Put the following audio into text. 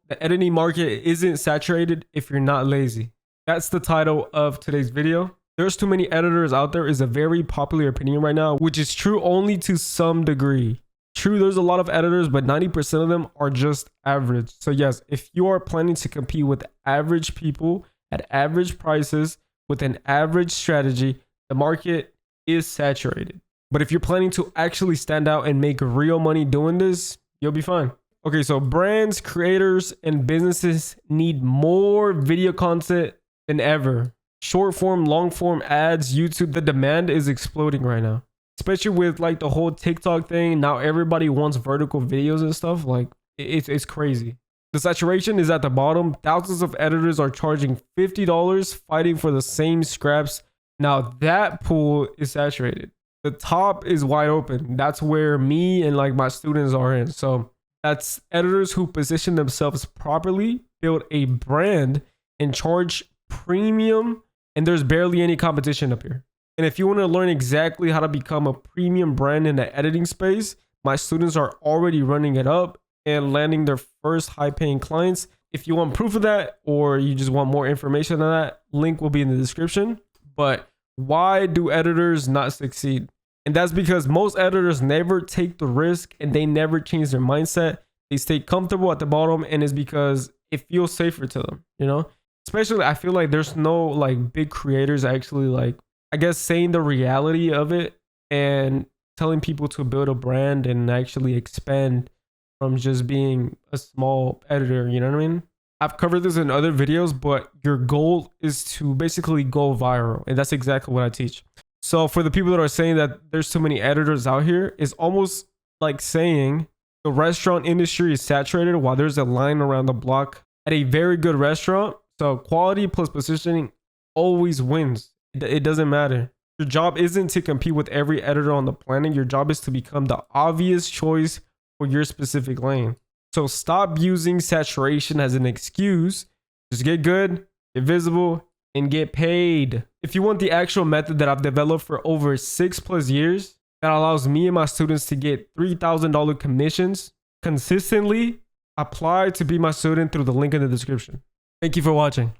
The editing market isn't saturated if you're not lazy. That's the title of today's video. There's too many editors out there is a very popular opinion right now, which is true only to some degree. True, there's a lot of editors, but 90% of them are just average. So yes, if you are planning to compete with average people at average prices with an average strategy, the market is saturated. But if you're planning to actually stand out and make real money doing this, you'll be fine. Okay, so brands, creators, and businesses need more video content than ever. Short form, long form ads, YouTube, the demand is exploding right now. Especially with like the whole TikTok thing. Now everybody wants vertical videos and stuff. Like it's crazy. The saturation is at the bottom. Thousands of editors are charging $50 fighting for the same scraps. Now that pool is saturated. The top is wide open. That's where me and like my students are in. So that's editors who position themselves properly, build a brand, and charge premium. And there's barely any competition up here. And if you want to learn exactly how to become a premium brand in the editing space, my students are already running it up and landing their first high-paying clients. If you want proof of that, or you just want more information on that, link will be in the description. But why do editors not succeed? And that's because most editors never take the risk and they never change their mindset. They stay comfortable at the bottom, and it's because it feels safer to them, you know? Especially, I feel like there's no like big creators actually like, I guess, saying the reality of it and telling people to build a brand and actually expand from just being a small editor, you know what I mean? I've covered this in other videos, but your goal is to basically go viral. And that's exactly what I teach. So for the people that are saying that there's too many editors out here, it's almost like saying the restaurant industry is saturated while there's a line around the block at a very good restaurant. So quality plus positioning always wins. It doesn't matter. Your job isn't to compete with every editor on the planet. Your job is to become the obvious choice for your specific lane. So stop using saturation as an excuse. Just get good, get visible, and get paid. If you want the actual method that I've developed for over 6+ years that allows me and my students to get $3,000 commissions consistently, apply to be my student through the link in the description. Thank you for watching.